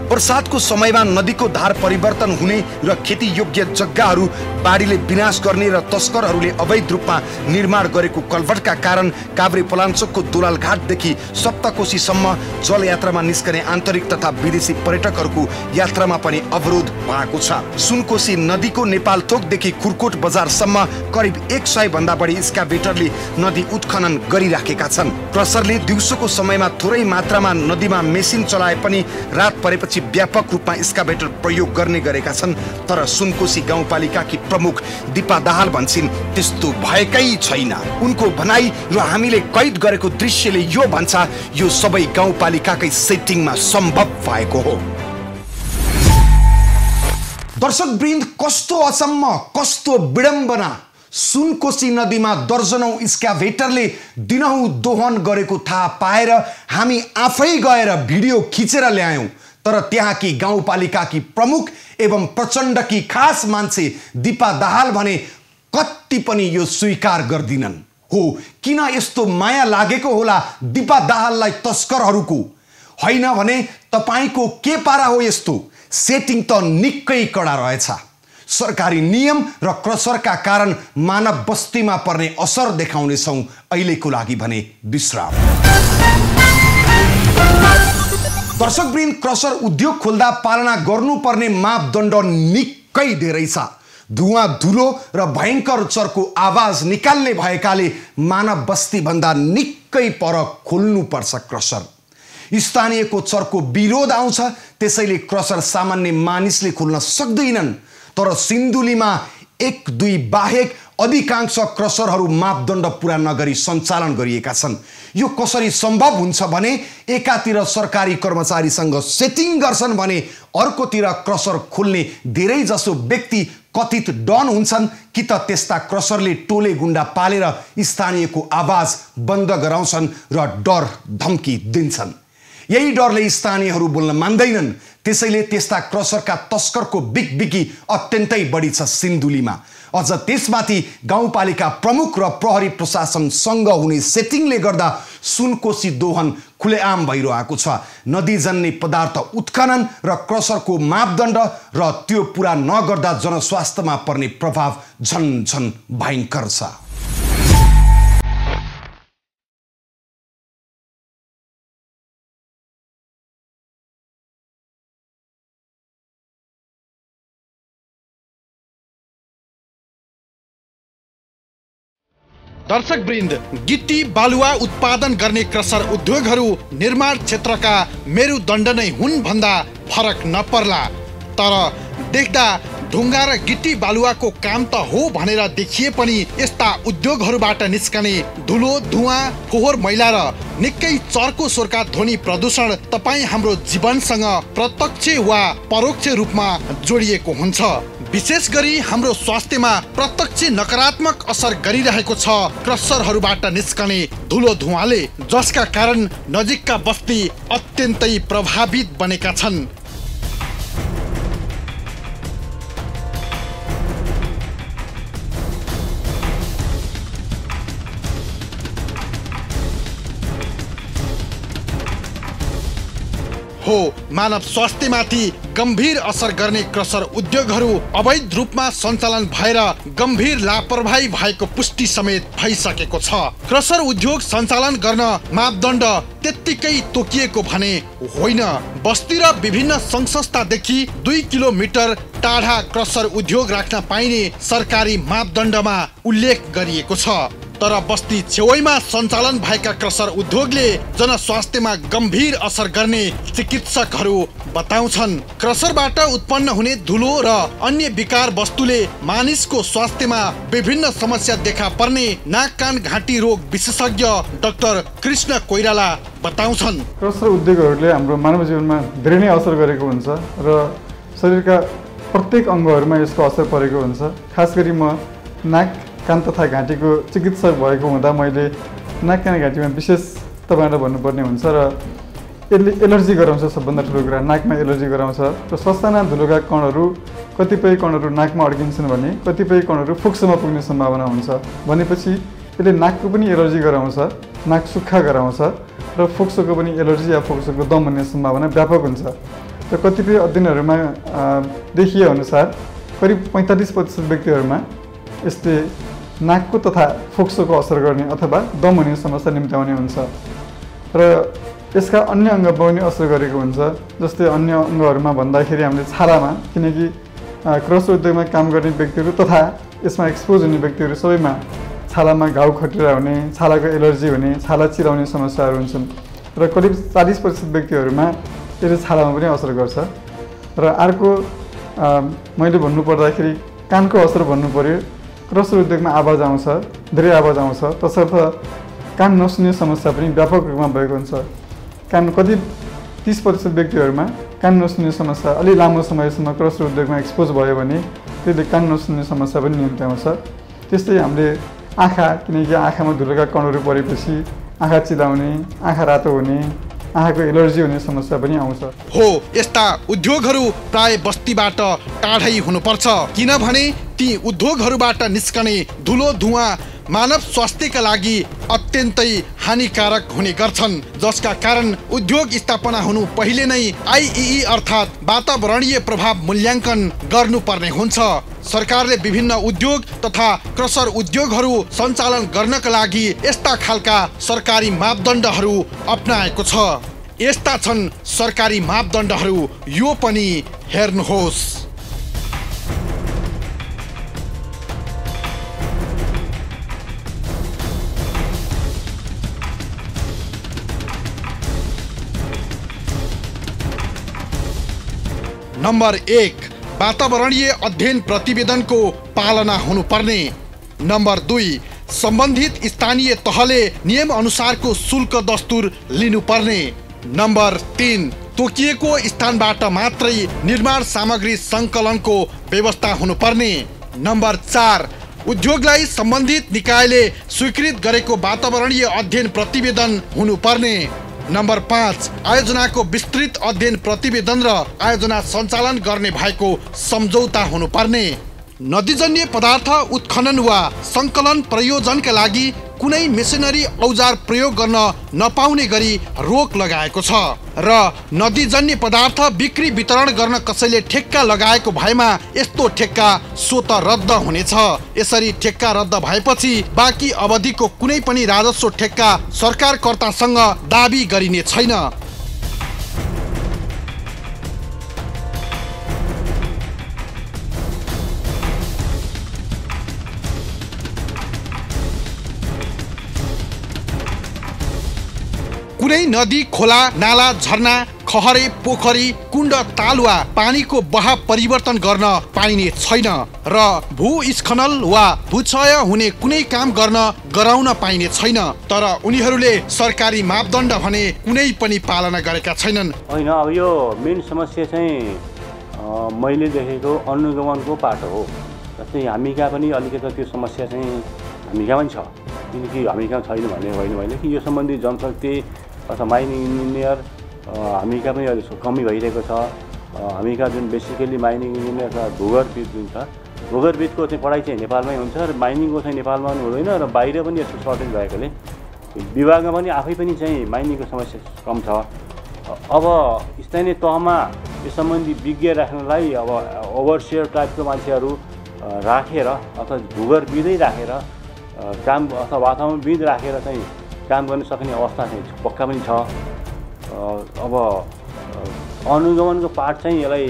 बर्सातको समयमा नदीको धार परिवर्तन हुने र खेती योग्य जग्गाहरू बाढीले विनाश गर्ने र तस्करहरूले अवैध रूपमा निर्माण गरेको कलभर्टका कारण काभ्रे पलाञ्चोकको दोलाल घाटदेखि सप्तकोशीसम्म जलयात्रामा निस्कने आन्तरिक तथा विदेशी पर्यटकहरूको यात्रामा पनि अवरोध भएको छ सुनकोशी नदीको नेपालथोकदेखि खुरकोट बजारसम्म करिब 100 भन्दा बढी एक्सकाभेटरले नदी उत्खनन गरिराखेका छन् क्रसरले दिउँसोको समयमा थोरै मात्रामा नदीमा मेसिन चलाए पनि रात परेपछि व्यापक रूपमा एक्सकाभेटर प्रयोग गर्ने गरेका छन् तर सुनकोशी गाउँपालिकाकी प्रमुख दीपा दाहाल भन्छन् त्यस्तो भएकै छैन उनको भनाई र हामीले कैद गरेको दृश्यले यो भन्छ यो सबै गाउँपालिकाकै सेटिङमा सम्भव भएको हो दर्शकवृन्द कस्तो अचम्म कस्तो विडम्बना सुनकोशी नदीमा दर्जनौं एक्सकाभेटरले दिनहुँ दोहन गरेको थाहा पाएर हामी आफै गएर भिडियो खिचेर ल्यायौं तर त्यहाँकी गाउँपालिकाकी प्रमुख एवं प्रचण्डकी खास मान्छे दीपा दाहाल भने कति पनि यो स्वीकार गर्दिनन् हो किन यस्तो माया लागेको होला दीपा दाहाललाई तस्करहरूको हैन भने तपाईको के पारा हो यस्तो सेटिङ त निकै कडा रहेछ सरकारी नियम र क्रसरका कारण मानव बस्तीमा पर्ने असर देखाउनेछौं अहिलेको लागि भने विश्राम दर्शकवृन्द क्रसर उद्योग खोल्दा पालना गर्नुपर्ने मापदण्ड निकै धेरै छ धुवा धुलो र भयंकर चरको आवाज निकाल्ने भएकाले मानव बस्ती भन्दा निकै पर खोल्नुपर्छ क्रसर स्थानीयको चरको विरोध आउँछ त्यसैले क्रसर सामान्य मानिसले खोल्न सक्दैनन् तर सिन्धुलीमा 1-2 बाहेक अधिकांश क्रसरहरू मापदण्ड पूरा नगरी सञ्चालन गरिएका छन् यो कसरी सम्भव हुन्छ भने एकातिर सरकारी कर्मचारीसँग सेटिङ गर्छन् भने अर्कोतिर क्रसर खोल्ने धेरै जसो व्यक्ति कथित डन हुन्छन् कि त त्यस्ता क्रसरले टोले गुण्डा पालेर स्थानीयको आवाज बन्द गराउँछन् र डर धम्की दिन्छन् यही डरले स्थानीयहरू बोल्न मान्दैनन् त्यसैले त्यस्ता क्रसरका तस्करको बिगबिगी अत्यन्तै बढी छ सिन्धुलीमा अझ त्यसमाथि गाउँपालिका प्रमुख र प्रहरी प्रशासनसँग हुने सेटिङले गर्दा सुनकोशी दोहन खुलेआम भइरहेको छ। नदीजन्य पदार्थ उत्खनन र क्रसरको मापदण्ड र त्यो पूरा नगर्दा जनस्वास्थ्यमा पर्ने प्रभाव झन भयङ्कर छ। दर्शकवृन्द, गिट्टी बालुवा उत्पादन गर्ने क्रसर उद्योगहरू निर्माण क्षेत्रका मेरुदण्ड नै हुन् भन्दा फरक नपर्ला। तर देख्दा ढुङ्गा र गिट्टी बालुवाको काम त हो भनेर देखिए पनि यस्ता उद्योगहरूबाट निस्कने धुलो, धुवाँ, फोहोर मैला र निकै चर्को स्वरका ध्वनि प्रदूषण तपाईँ हाम्रो जीवनसँग प्रत्यक्ष वा परोक्ष रूपमा जोडिएको हुन्छ। विशेष गरी हाम्रो स्वास्थ्यमा प्रत्यक्ष नकारात्मक असर गरिरहेको छ क्रसरहरूबाट निस्कने धुलो धुवाँले, जसका कारण नजिकका बस्ती अत्यन्तै प्रभावित बनेका छन्। हो मानव स्वास्थ्यमाथि गम्भीर असर गर्ने क्रसर उद्योगहरू अवैध रूपमा सञ्चालन भएर गम्भीर लापरवाही भएको पुष्टि समेत भइसकेको छ। क्रसर उद्योग सञ्चालन गर्न मापदण्ड त्यत्तिकै तोकिएको भने होइन। बस्ती र विभिन्न सङ्घ संस्थादेखि 2 किलोमिटर टाढा क्रसर उद्योग राख्न पाइने सरकारी मापदण्डमा उल्लेख गरिएको छ। तर बस्ती छेउमा सञ्चालन भएका क्रसर उद्योगले जनस्वास्थ्यमा गम्भीर असर गर्ने चिकित्सकहरू बताउँछन्। क्रसरबाट उत्पन्न हुने धुलो र अन्य विकार वस्तुले मानिसको स्वास्थ्यमा विभिन्न समस्या देखा पर्ने नाक कान घाँटी रोग विशेषज्ञ डाक्टर कृष्ण कोइराला बताउँछन्। क्रसर उद्योगहरूले हाम्रो मानव जीवनमा धेरै नै असर गरेको हुन्छ र शरीरका प्रत्येक अङ्गहरूमा यसको असर परेको हुन्छ। खास गरी म नाक कान तथा घाँटीको चिकित्सक भएको हुँदा मैले नाक कान घाँटीमा विशेष तपाईँलाई भन्नुपर्ने हुन्छ र यसले एलर्जी गराउँछ। सबभन्दा ठुलो कुरा नाकमा एलर्जी गराउँछ र ससाना धुलोका कणहरू कतिपय कणहरू नाकमा अड्किन्छन् भने कतिपय कणहरू फोक्सोमा पुग्ने सम्भावना हुन्छ। भनेपछि यसले नाकको पनि एलर्जी गराउँछ, नाक सुक्खा गराउँछ र फोक्सोको पनि एलर्जी या फोक्सोको दम हुने सम्भावना व्यापक हुन्छ। र कतिपय अध्ययनहरूमा देखिए अनुसार करिब 45% व्यक्तिहरूमा यसले नाकको तथा फोक्सोको असर गर्ने अथवा दम हुने समस्या निम्त्याउने हुन्छ र यसका अन्य अङ्गमा पनि असर गरेको हुन्छ। जस्तै अन्य अङ्गहरूमा भन्दाखेरि हामीले छालामा, किनकि क्रसर उद्योगमा काम गर्ने व्यक्तिहरू तथा यसमा एक्सपोज हुने व्यक्तिहरू सबैमा छालामा घाउ खटिरा हुने, छालाको एलर्जी हुने, छाला चिलाउने समस्याहरू हुन्छन् र करिब 40% व्यक्तिहरूमा यसले छालामा पनि असर गर्छ। र अर्को मैले भन्नुपर्दाखेरि कानको असर भन्नु पर्यो। क्रसर उद्योगमा आवाज आउँछ, धेरै आवाज आउँछ, तसर्थ कान नसुन्ने समस्या पनि व्यापक रूपमा भएको हुन्छ। कान कति 30% व्यक्तिहरूमा कान नसुन्ने समस्या अलि लामो समयसम्म क्रसर उद्योगमा एक्सपोज भयो भने त्यसले कान नसुन्ने समस्या पनि निम्त्याउँछ। त्यस्तै हामीले आँखा, किनकि आँखामा धुलोका कणहरू परेपछि आँखा चिलाउने, आँखा रातो हुने, आँखाको एलर्जी हुने समस्या पनि आउँछ। हो यस्ता उद्योगहरू प्राय बस्तीबाट टाढै हुनुपर्छ, किनभने ती उद्योगहरूबाट निस्कने धुलो धुवाँ मानव स्वास्थ्यका लागि अत्यन्तै हानिकारक हुने गर्छन्, जसका कारण उद्योग स्थापना हुनु पहिले नै आइई अर्थात् वातावरणीय प्रभाव मूल्याङ्कन गर्नुपर्ने हुन्छ। सरकारले विभिन्न उद्योग तथा क्रसर उद्योगहरू सञ्चालन गर्नका लागि यस्ता खालका सरकारी मापदण्डहरू अपनाएको छ। यस्ता छन् सरकारी मापदण्डहरू, यो पनि हेर्नुहोस्। नम्बर 1, वातावरणीय अध्ययन प्रतिवेदनको पालना हुनुपर्ने। नम्बर 2, सम्बन्धित स्थानीय तहले नियम अनुसारको शुल्क दस्तुर लिनुपर्ने। नम्बर 3, तोकिएको स्थानबाट मात्रै निर्माण सामग्री सङ्कलनको व्यवस्था हुनुपर्ने। नम्बर 4, उद्योगलाई सम्बन्धित निकायले स्वीकृत गरेको वातावरणीय अध्ययन प्रतिवेदन हुनुपर्ने। नम्बर 5, आयोजनाको विस्तृत अध्ययन प्रतिवेदन र आयोजना सञ्चालन गर्ने भएको सम्झौता हुनुपर्ने। नदीजन्य पदार्थ उत्खनन वा सङ्कलन प्रयोजनका लागि कुनै मेसिनरी औजार प्रयोग गर्न नपाउने गरी रोक लगाएको छ र नदीजन्य पदार्थ बिक्री वितरण गर्न कसैले ठेक्का लगाएको भएमा यस्तो ठेक्का स्वत रद्द हुनेछ। यसरी ठेक्का रद्द भएपछि बाँकी अवधिको कुनै पनि राजस्व ठेक्का सरकारकर्तासँग दाबी गरिने छैन। कुनै नदी, खोला, नाला, झरना, खहरे, पोखरी, कुण्ड, तालुवा पानीको बहाव परिवर्तन गर्न पाइने छैन र भूस्खलन वा भूक्षय हुने कुनै काम गर्न गराउन पाइने छैन। तर उनीहरूले सरकारी मापदण्ड भने कुनै पनि पालना गरेका छैनन्। होइन, अब यो मेन समस्या चाहिँ मैले देखेको अनुगमनको पाटो हो। जस्तै हामी कहाँ पनि अलिकति त्यो समस्या चाहिँ हामी कहाँ पनि छ, किनकि हामी कहाँ छैन भन्ने होइन होइन कि यो सम्बन्धी जनशक्ति अथवा माइनिङ इन्जिनियर हामी कहाँ पनि अहिले कमी भइरहेको छ। हामी कहाँ जुन बेसिकली माइनिङ इन्जिनियर र भूगर्भविद जुन छ, भूगर्भविदको चाहिँ पढाइ चाहिँ नेपालमै हुन्छ र माइनिङको चाहिँ नेपालमा पनि हुँदैन र बाहिर पनि यस्तो सर्टेज भएकोले विभागमा पनि आफै पनि चाहिँ माइनिङको समस्या कम छ। अब स्थानीय तहमा यस सम्बन्धी विज्ञ राख्नलाई अब ओभरसियर टाइपको मान्छेहरू राखेर अथवा भूगर्भविदै राखेर काम अथवा वातावरणविद राखेर चाहिँ काम गर्न सक्ने अवस्था चाहिँ पक्का पनि छ। अब अनुगमनको पाठ चाहिँ यसलाई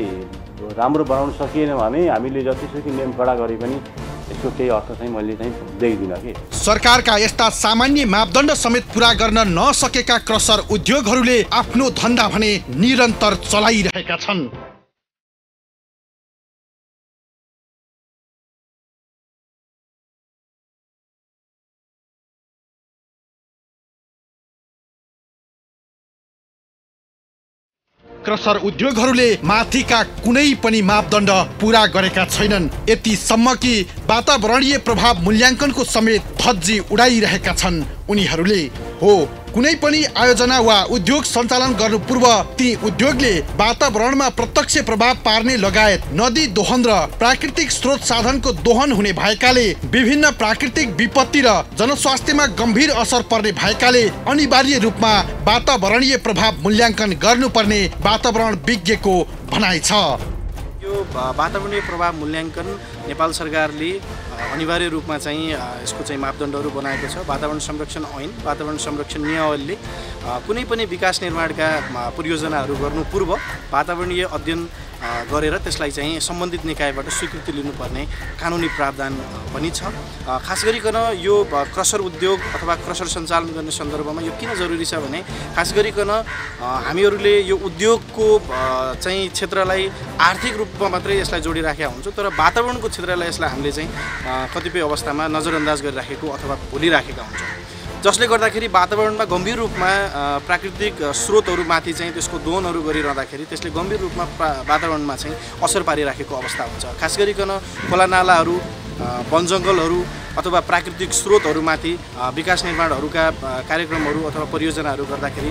राम्रो बनाउन सकिएन भने हामीले जतिसुकै नियम कडा गरे पनि यसको केही अर्थ चाहिँ मैले चाहिँ देख्दिनँ कि सरकारका यस्ता सामान्य मापदण्ड समेत पूरा गर्न नसकेका क्रसर उद्योगहरूले आफ्नो धन्दा भने निरन्तर चलाइरहेका छन्। क्रसर उद्योगहरूले माथिका कुनै पनि मापदण्ड पूरा गरेका छैनन्। यतिसम्म कि वातावरणीय प्रभाव मूल्याङ्कनको समेत धज्जी उडाइरहेका छन् उनीहरूले। हो, कुनै पनि आयोजना वा उद्योग सञ्चालन गर्नु पूर्व ती उद्योगले वातावरणमा प्रत्यक्ष प्रभाव पार्ने लगायत नदी दोहन र प्राकृतिक स्रोत साधनको दोहन हुने भएकाले विभिन्न प्राकृतिक विपत्ति र जनस्वास्थ्यमा गम्भीर असर पर्ने भएकाले अनिवार्य रूपमा वातावरणीय प्रभाव मूल्याङ्कन गर्नुपर्ने वातावरण विज्ञको भनाइ छ। यो वातावरणीय प्रभाव मूल्याङ्कन नेपाल सरकारले अनिवार्य रूपमा चाहिँ यसको चाहिँ मापदण्डहरू बनाएको छ। वातावरण संरक्षण ऐन, वातावरण संरक्षण नियमावलीले कुनै पनि विकास निर्माणका परियोजनाहरू गर्नु पूर्व वातावरणीय अध्ययन गरेर त्यसलाई चाहिँ सम्बन्धित निकायबाट स्वीकृति लिनुपर्ने कानुनी प्रावधान पनि छ। खास गरिकन यो क्रसर उद्योग अथवा क्रसर सञ्चालन गर्ने सन्दर्भमा यो किन जरुरी छ भने खास गरिकन हामीहरूले यो उद्योगको चाहिँ क्षेत्रलाई आर्थिक रूपमा मात्रै यसलाई जोडिराखेका हुन्छौँ, तर वातावरणको क्षेत्रलाई यसलाई हामीले चाहिँ कतिपय अवस्थामा नजरअन्दाज गरिराखेको अथवा भुलिराखेका हुन्छौँ, जसले गर्दाखेरि वातावरणमा गम्भीर रूपमा प्राकृतिक स्रोतहरूमाथि चाहिँ त्यसको दोहनहरू गरिरहँदाखेरि त्यसले गम्भीर रूपमा वातावरणमा चाहिँ असर पारिराखेको अवस्था हुन्छ। खास गरिकन खोलानालाहरू, वन जङ्गलहरू अथवा प्राकृतिक स्रोतहरूमाथि विकास निर्माणहरूका कार्यक्रमहरू अथवा परियोजनाहरू गर्दाखेरि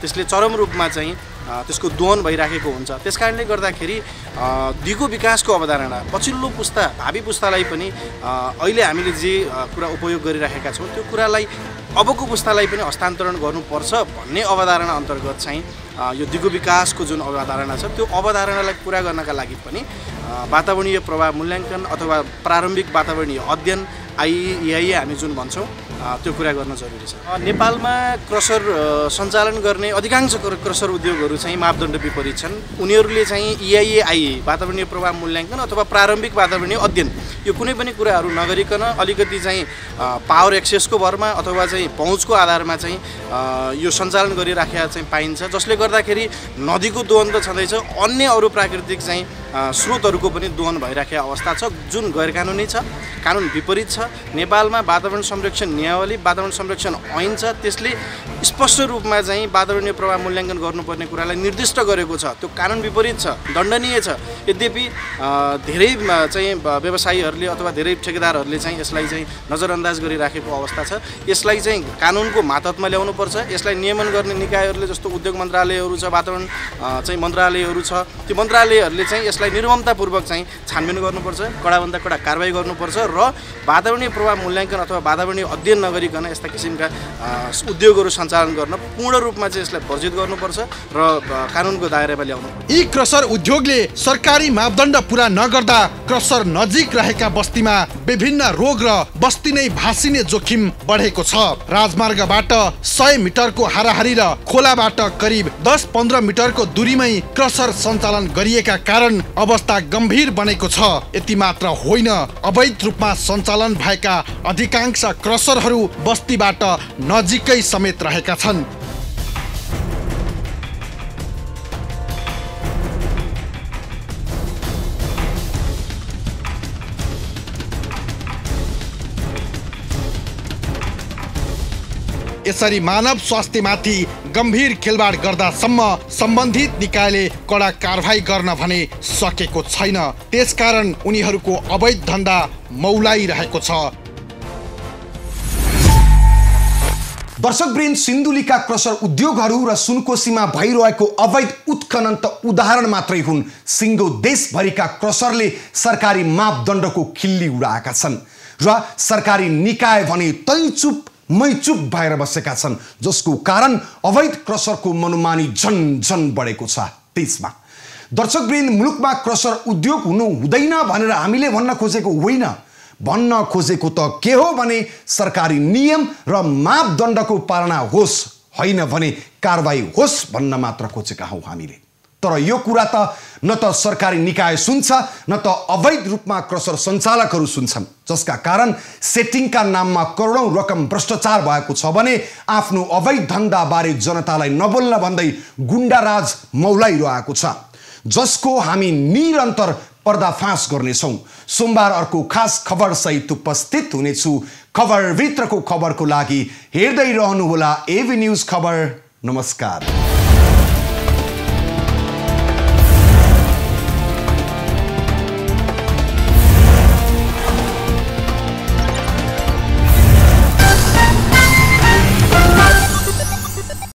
त्यसले चरम रूपमा चाहिँ त्यसको दोहन भइराखेको हुन्छ। त्यसकारणले गर्दाखेरि दिगो विकासको अवधारणा पछिल्लो पुस्ता भावी पुस्तालाई पनि अहिले हामीले जे कुरा उपयोग गरिराखेका छौँ त्यो कुरालाई अबको पुस्तालाई पनि हस्तान्तरण गर्नुपर्छ भन्ने अवधारणा अन्तर्गत चाहिँ यो दिगो विकासको जुन अवधारणा छ त्यो अवधारणालाई पुरा गर्नका लागि पनि वातावरणीय प्रभाव मूल्याङ्कन अथवा प्रारम्भिक वातावरणीय अध्ययन आइइआई हामी जुन भन्छौँ त्यो कुरा गर्न जरुरी छ। नेपालमा क्रसर सञ्चालन गर्ने अधिकांश क्रसर उद्योगहरू चाहिँ मापदण्ड विपरीत छन्। उनीहरूले चाहिँ इआइएआई वातावरणीय प्रभाव मूल्याङ्कन अथवा प्रारम्भिक वातावरणीय अध्ययन यो कुनै पनि कुराहरू नगरिकन अलिकति चाहिँ पावर एक्सेसको भरमा अथवा चाहिँ पहुँचको आधारमा चाहिँ यो सञ्चालन गरिराखेका चाहिँ पाइन्छ, जसले गर्दाखेरि नदीको दोहन त छँदैछ, अन्य अरू प्राकृतिक चाहिँ स्रोतहरूको पनि दोहन भइराखेको अवस्था छ जुन गैर कानुनी छ, कानुन विपरीत छ। नेपालमा वातावरण संरक्षण नियमावली, वातावरण संरक्षण ऐन छ, त्यसले स्पष्ट रूपमा चाहिँ वातावरणीय प्रभाव मूल्याङ्कन गर्नुपर्ने कुरालाई निर्दिष्ट गरेको छ। त्यो कानुन विपरीत छ, दण्डनीय छ। यद्यपि धेरै चाहिँ व्यवसायीहरू व्यक्तिहरूले अथवा धेरै ठेकेदारहरूले चाहिँ यसलाई चाहिँ नजरअन्दाज गरिराखेको अवस्था छ। यसलाई चाहिँ कानुनको मातहतमा ल्याउनुपर्छ। यसलाई नियमन गर्ने निकायहरूले जस्तो उद्योग मन्त्रालयहरू छ, वातावरण चाहिँ मन्त्रालयहरू छ, त्यो मन्त्रालयहरूले चाहिँ यसलाई निर्ममतापूर्वक चाहिँ छानबिन गर्नुपर्छ, कडाभन्दा कडा कारबाही गर्नुपर्छ र वातावरणीय प्रभाव मूल्याङ्कन अथवा वातावरणीय अध्ययन नगरिकन यस्ता किसिमका उद्योगहरू सञ्चालन गर्न पूर्ण रूपमा चाहिँ यसलाई वर्जित गर्नुपर्छ र कानुनको दायरामा ल्याउनु। यी क्रसर उद्योगले सरकारी मापदण्ड पूरा नगर्दा क्रसर नजिक रहेका बस्तीमा विभिन्न रोग र बस्ती नै भासिने जोखिम बढेको छ। राजमार्गबाट 100 मिटरको हाराहारी र खोलाबाट करिब 10-15 मिटरको दूरीमै क्रसर सञ्चालन गरिएका कारण अवस्था गम्भीर बनेको छ। यति मात्र होइन, अवैध रूपमा सञ्चालन भएका अधिकांश क्रसरहरू बस्तीबाट नजिकै समेत रहेका छन्। यसरी मानव स्वास्थ्यमाथि गम्भीर खेलवाड गर्दासम्म सम्बन्धित निकायले कडा कारबाही गर्न भने सकेको छैन। त्यसकारण उनीहरूको अवैध धन्दा मौलाइरहेको छ। दर्शकवृन्द, सिन्धुलीका क्रसर उद्योगहरू र सुनकोसीमा भइरहेको अवैध उत्खनन त उदाहरण मात्रै हुन्। सिङ्गो देशभरिका क्रसरले सरकारी मापदण्डको खिल्ली उडाएका छन् र सरकारी निकाय भने मैचुप भएर बसेका छन्, जसको कारण अवैध क्रसरको मनोमानी झन बढेको छ। त्यसमा दर्शकवृन्द, मुलुकमा क्रसर उद्योग हुनु हुँदैन भनेर हामीले भन्न खोजेको होइन। भन्न खोजेको त के हो भने सरकारी नियम र मापदण्डको पालना होस्, होइन भने कारबाही होस् भन्न मात्र खोजेका हौँ हामीले। तर यो कुरा त न त सरकारी निकाय सुन्छ, न त अवैध रूपमा क्रसर सञ्चालकहरू सुन्छन्, जसका कारण सेटिङका नाममा करोडौं रकम भ्रष्टाचार भएको छ भने आफ्नो अवैध धन्दाबारे जनतालाई नबोल्न भन्दै गुण्डाराज मौलाइरहेको छ, जसको हामी निरन्तर पर्दाफास गर्नेछौँ। सोमबार अर्को खास खबर सहित उपस्थित हुनेछु। खबरभित्रको खबरको लागि हेर्दै रहनुहोला एभी न्यूज खबर। नमस्कार।